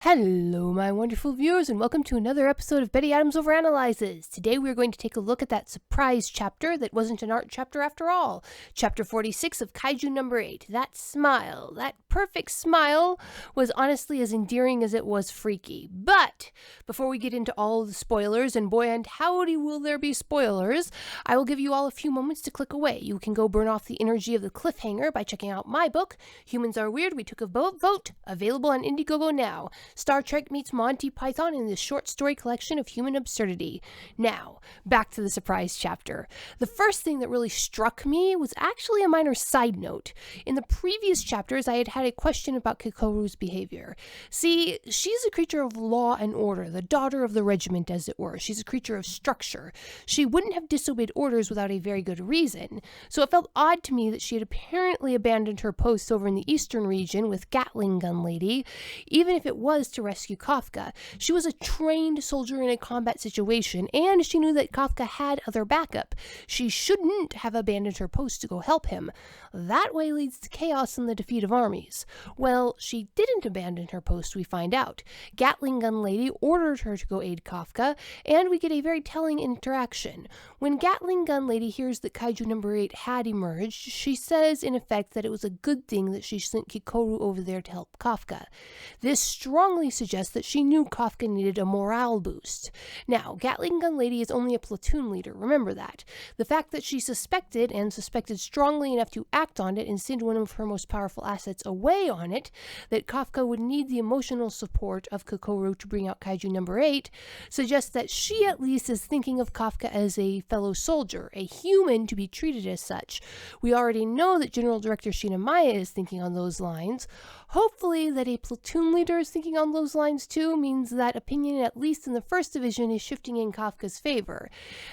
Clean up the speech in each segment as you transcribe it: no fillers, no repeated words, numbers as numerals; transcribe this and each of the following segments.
Hello, my wonderful viewers, and welcome to another episode of Betty Adams Overanalyzes. Today we are going to take a look at that surprise chapter that wasn't an art chapter after all. Chapter 46 of Kaiju number 8. That smile, that perfect smile, was honestly as endearing as it was freaky. But before we get into all the spoilers, and boy and howdy will there be spoilers, I will give you all a few moments to click away. You can go burn off the energy of the cliffhanger by checking out my book, Humans Are Weird, We Took a Vote, available on Indiegogo now. Star Trek meets Monty Python in this short story collection of human absurdity. Now, back to the surprise chapter. The first thing that really struck me was actually a minor side note. In the previous chapters, I had a question about Kikoru's behavior. See, she's a creature of law and order, the daughter of the regiment, as it were. She's a creature of structure. She wouldn't have disobeyed orders without a very good reason. So it felt odd to me that she had apparently abandoned her posts over in the eastern region with Gatling Gun Lady, even if it was to rescue Kafka. She was a trained soldier in a combat situation, and she knew that Kafka had other backup. She shouldn't have abandoned her post to go help him. That way leads to chaos and the defeat of armies. Well, she didn't abandon her post, we find out. Gatling Gun Lady ordered her to go aid Kafka, and we get a very telling interaction. When Gatling Gun Lady hears that Kaiju number 8 had emerged, she says in effect that it was a good thing that she sent Kikoru over there to help Kafka. This strongly suggests that she knew Kafka needed a morale boost. Now, Gatling Gun Lady is only a platoon leader, remember that. The fact that she suspected strongly enough to act on it and send one of her most powerful assets away on it, that Kafka would need the emotional support of Kikoru to bring out Kaiju number 8, suggests that she at least is thinking of Kafka as a fellow soldier, a human to be treated as such. We already know that General Director Shinamaya is thinking on those lines. Hopefully that a platoon leader is thinking on those lines too means that opinion, at least in the first division, is shifting in Kafka's favor.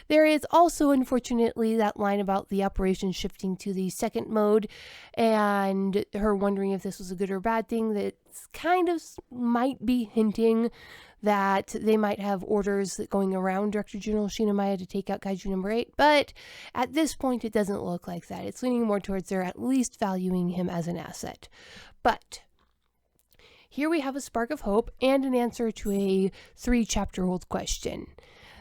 There is also, unfortunately, that line about the operation shifting to the second mode and her wondering if this was a good or bad thing. That kind of might be hinting that they might have orders going around Director General Shinamaya to take out Kaiju number 8, but at this point it doesn't look like that. It's leaning more towards they're at least valuing him as an asset. But here we have a spark of hope and an answer to a 3-chapter-old question.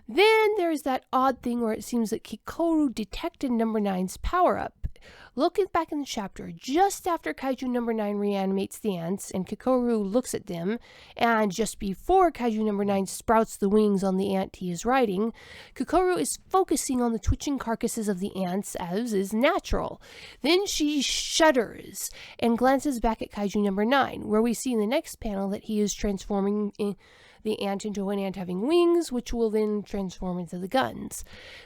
Then there's that odd thing where it seems that Kikoru detected number 9's power-up. Looking back in the chapter, just after Kaiju number 9 reanimates the ants and Kikoru looks at them, and just before Kaiju number 9 sprouts the wings on the ant he is riding, Kikoru is focusing on the twitching carcasses of the ants as is natural. Then she shudders and glances back at Kaiju number 9, where we see in the next panel that he is transforming the ant into an ant having wings, which will then transform into the guns.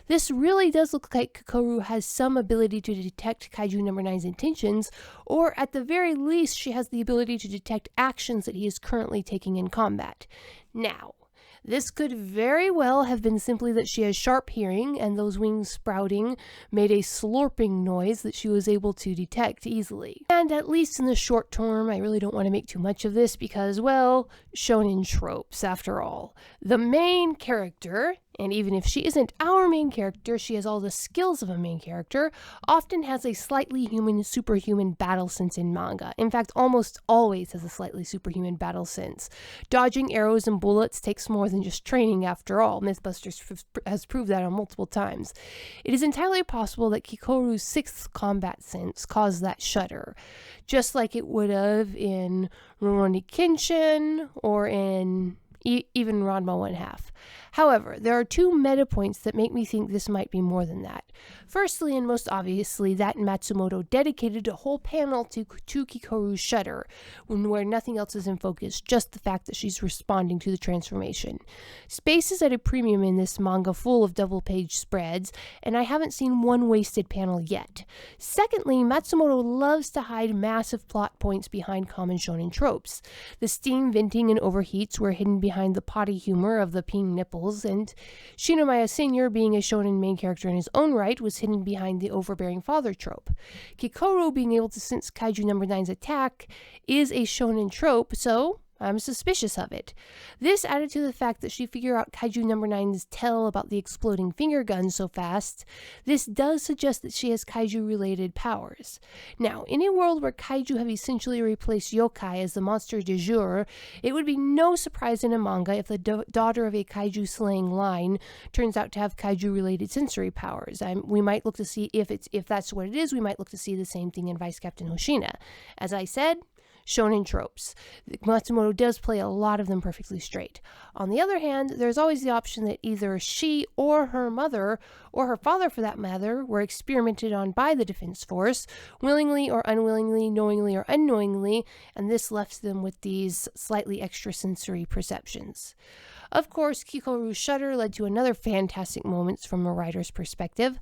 This really does look like Kikoru has some ability to detect Kaiju number 9's intentions, or at the very least she has the ability to detect actions that he is currently taking in combat. Now, this could very well have been simply that she has sharp hearing and those wings sprouting made a slurping noise that she was able to detect easily. And at least in the short term, I really don't want to make too much of this because, well, shonen tropes after all. The main character, and even if she isn't our main character, she has all the skills of a main character, often has a slightly superhuman battle sense in manga. In fact, almost always has a slightly superhuman battle sense. Dodging arrows and bullets takes more than just training after all. Mythbusters has proved that on multiple times. It is entirely possible that Kikoru's 6th combat sense caused that shudder, just like it would have in Rurouni Kenshin or in even Ranma 1/2. However, there are 2 meta points that make me think this might be more than that. Firstly, and most obviously, that Matsumoto dedicated a whole panel to Kikoru's shudder, where nothing else is in focus, just the fact that she's responding to the transformation. Space is at a premium in this manga full of double-page spreads, and I haven't seen one wasted panel yet. Secondly, Matsumoto loves to hide massive plot points behind common shonen tropes. The steam venting and overheats were hidden behind the potty humor of the peeing nipples, and Shinomaya Sr. being a shonen main character in his own right was hidden behind the overbearing father trope. Kikoru being able to sense Kaiju number 9's attack is a shonen trope, so I'm suspicious of it. This, added to the fact that she figured out Kaiju number 9's tell about the exploding finger gun so fast, this does suggest that she has Kaiju-related powers. Now, in a world where Kaiju have essentially replaced yokai as the monster du jour, it would be no surprise in a manga if the daughter of a Kaiju-slaying line turns out to have Kaiju-related sensory powers. We might look to see if that's what it is. We might look to see the same thing in Vice Captain Hoshina. As I said, shonen tropes. Matsumoto does play a lot of them perfectly straight. On the other hand, there's always the option that either she or her mother, or her father for that matter, were experimented on by the Defense Force, willingly or unwillingly, knowingly or unknowingly, and this left them with these slightly extrasensory perceptions. Of course, Kikoru's shudder led to another fantastic moment from a writer's perspective.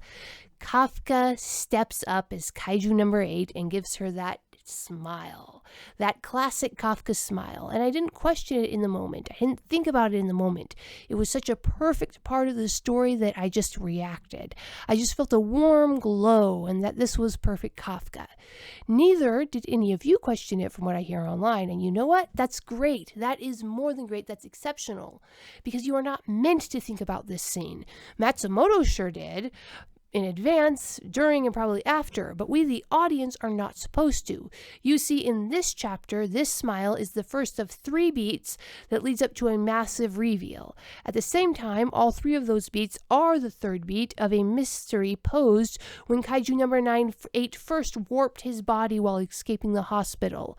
Kafka steps up as Kaiju number 8 and gives her that smile, that classic Kafka smile, and I didn't question it in the moment. I didn't think about it in the moment. It was such a perfect part of the story that I just reacted. I just felt a warm glow and that this was perfect Kafka. Neither did any of you question it from what I hear online, and you know what? That's great. That is more than great. That's exceptional, because you are not meant to think about this scene. Matsumoto sure did, in advance, during, and probably after, but we, the audience, are not supposed to. You see, in this chapter, this smile is the first of 3 beats that leads up to a massive reveal. At the same time, all 3 of those beats are the 3rd beat of a mystery posed when Kaiju number 8 first warped his body while escaping the hospital.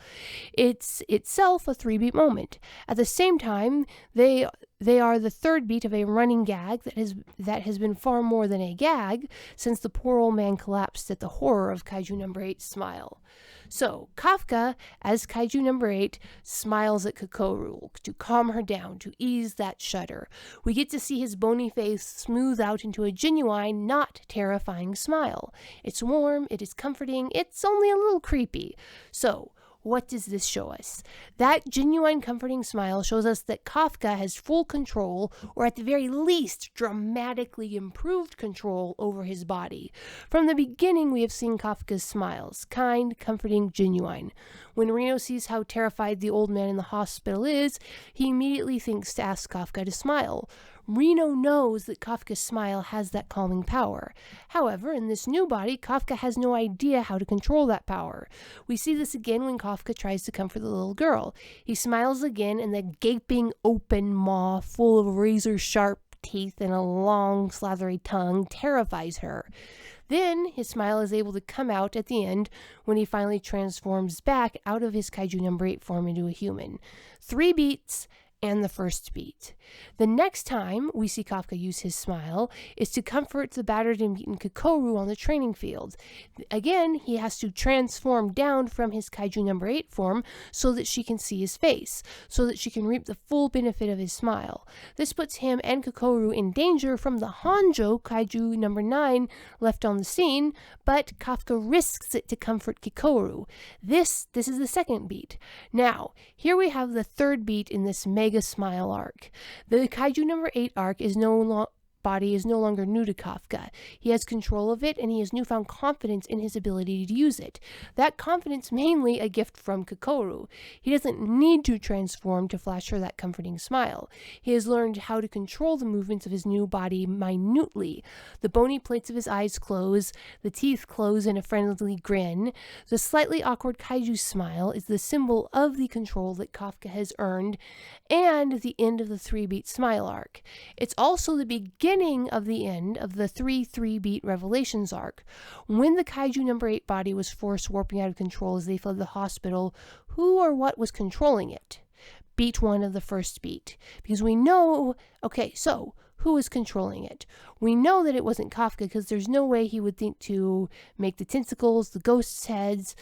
It's itself a 3-beat moment. At the same time, they are the 3rd beat of a running gag that has been far more than a gag since the poor old man collapsed at the horror of Kaiju number 8's smile. So, Kafka, as Kaiju number 8, smiles at Kikoru to calm her down, to ease that shudder. We get to see his bony face smooth out into a genuine, not terrifying smile. It's warm, it is comforting, it's only a little creepy. So, what does this show us? That genuine comforting smile shows us that Kafka has full control, or at the very least, dramatically improved control over his body. From the beginning, we have seen Kafka's smiles, kind, comforting, genuine. When Reno sees how terrified the old man in the hospital is, he immediately thinks to ask Kafka to smile. Reno knows that Kafka's smile has that calming power. However, in this new body, Kafka has no idea how to control that power. We see this again when Kafka tries to comfort the little girl. He smiles again, and the gaping open maw full of razor-sharp teeth and a long, slathery tongue terrifies her. Then his smile is able to come out at the end when he finally transforms back out of his Kaiju number 8 form into a human. 3 beats and the 1st beat. The next time we see Kafka use his smile is to comfort the battered and beaten Kikoru on the training field. Again, he has to transform down from his Kaiju number 8 form so that she can see his face, so that she can reap the full benefit of his smile. This puts him and Kikoru in danger from the Hanjo Kaiju number 9 left on the scene, but Kafka risks it to comfort Kikoru. This is the 2nd beat. Now, here we have the 3rd beat in this mega smile arc. The Kaiju number 8 arc is body is no longer new to Kafka. He has control of it, and he has newfound confidence in his ability to use it. That confidence mainly a gift from Kikoru. He doesn't need to transform to flash her that comforting smile. He has learned how to control the movements of his new body minutely. The bony plates of his eyes close, the teeth close in a friendly grin. The slightly awkward Kaiju smile is the symbol of the control that Kafka has earned, and the end of the 3-beat smile arc. It's also the beginning of the end of the 3-beat Revelations arc. When the Kaiju number 8 body was forced warping out of control as they fled the hospital, who or what was controlling it? Beat 1 of the 1st beat. Because we know, so who is controlling it? We know that it wasn't Kafka, because there's no way he would think to make the tentacles, the ghosts' heads,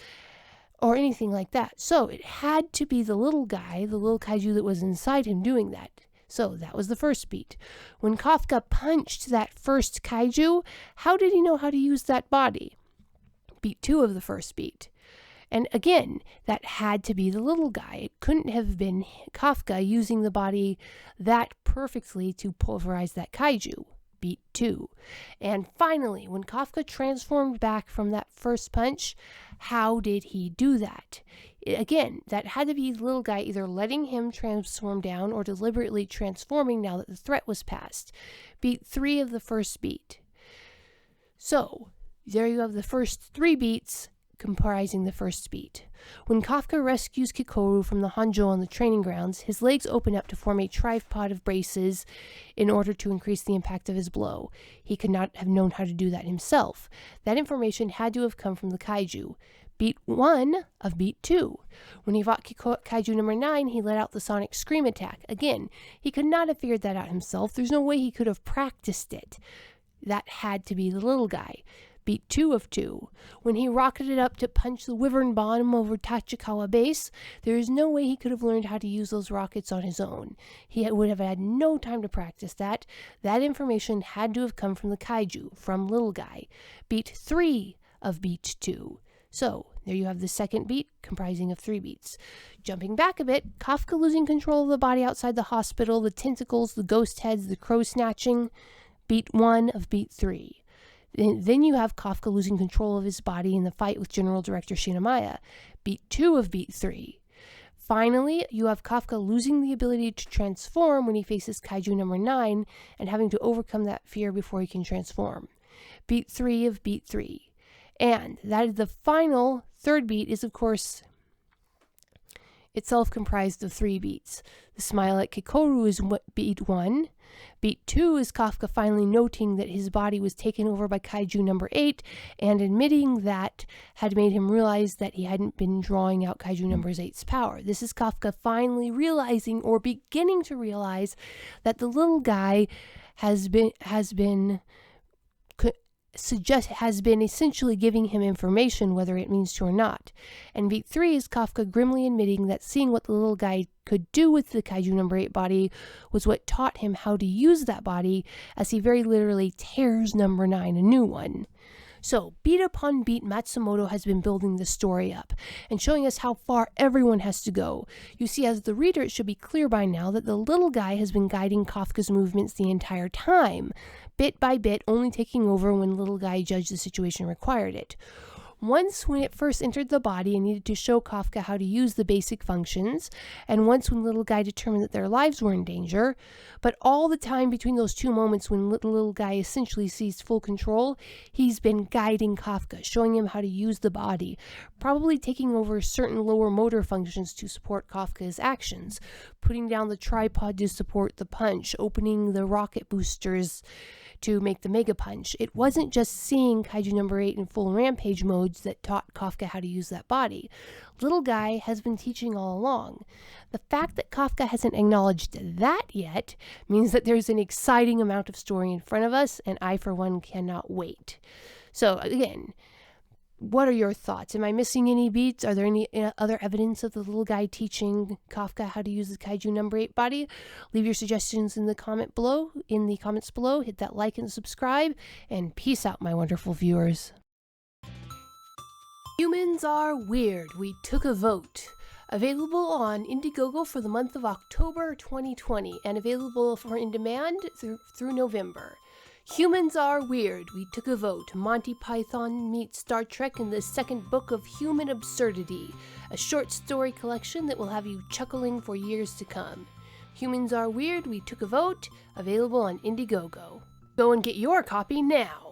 or anything like that. So it had to be the little guy, the little Kaiju that was inside him doing that. So that was the 1st beat. When Kafka punched that first Kaiju, how did he know how to use that body? Beat 2 of the 1st beat. And again, that had to be the little guy. It couldn't have been Kafka using the body that perfectly to pulverize that Kaiju. Beat 2. And finally, when Kafka transformed back from that first punch, how did he do that? Again, that had to be the little guy either letting him transform down or deliberately transforming now that the threat was passed. Beat 3 of the first beat. So, there you have the first 3 beats comprising the first beat. When Kafka rescues Kikoru from the Hanjo on the training grounds, his legs open up to form a tripod of braces in order to increase the impact of his blow. He could not have known how to do that himself. That information had to have come from the Kaiju. Beat 1 of beat 2. When he fought Kaiju number 9, he let out the sonic scream attack. Again, he could not have figured that out himself. There's no way he could have practiced it. That had to be the little guy. Beat 2 of 2. When he rocketed up to punch the Wyvern bomb over Tachikawa base, there is no way he could have learned how to use those rockets on his own. He would have had no time to practice that. That information had to have come from the Kaiju, from Little Guy. Beat 3 of beat 2. So, there you have the second beat, comprising of 3 beats. Jumping back a bit, Kafka losing control of the body outside the hospital, the tentacles, the ghost heads, the crow snatching. Beat 1 of beat 3. Then you have Kafka losing control of his body in the fight with General Director Shinomiya. Beat 2 of beat 3. Finally, you have Kafka losing the ability to transform when he faces Kaiju number 9 and having to overcome that fear before he can transform. Beat 3 of beat 3. And that is the final third beat is, of course, itself comprised of 3 beats. The smile at Kikoru is beat 1. Beat 2 is Kafka finally noting that his body was taken over by Kaiju number 8 and admitting that had made him realize that he hadn't been drawing out Kaiju number 8's power. This is Kafka finally realizing or beginning to realize that the little guy has been essentially giving him information, whether it means to or not. And beat 3 is Kafka grimly admitting that seeing what the little guy could do with the Kaiju number 8 body was what taught him how to use that body, as he very literally tears number 9 a new one. So, beat upon beat, Matsumoto has been building the story up and showing us how far everyone has to go. You see, as the reader, it should be clear by now that the little guy has been guiding Kafka's movements the entire time, bit by bit, only taking over when little guy judged the situation required it. Once when it first entered the body and needed to show Kafka how to use the basic functions, and once when little guy determined that their lives were in danger, but all the time between those 2 moments when little guy essentially seized full control, he's been guiding Kafka, showing him how to use the body, probably taking over certain lower motor functions to support Kafka's actions, putting down the tripod to support the punch, opening the rocket boosters to make the mega punch. It wasn't just seeing Kaiju number 8 in full rampage modes that taught Kafka how to use that body. Little guy has been teaching all along. The fact that Kafka hasn't acknowledged that yet means that there's an exciting amount of story in front of us, and I, for one, cannot wait. So, again, what are your thoughts? Am I missing any beats? Are there any other evidence of the little guy teaching Kafka how to use the Kaiju number 8 body? Leave your suggestions in the comments below. Hit that like and subscribe, and peace out, my wonderful viewers. Humans Are Weird. We Took a Vote. Available on Indiegogo for the month of October 2020 and available for in demand through November. Humans Are Weird. We Took a Vote. Monty Python meets Star Trek in the second book of Human Absurdity, a short story collection that will have you chuckling for years to come. Humans Are Weird. We Took a Vote. Available on Indiegogo. Go and get your copy now.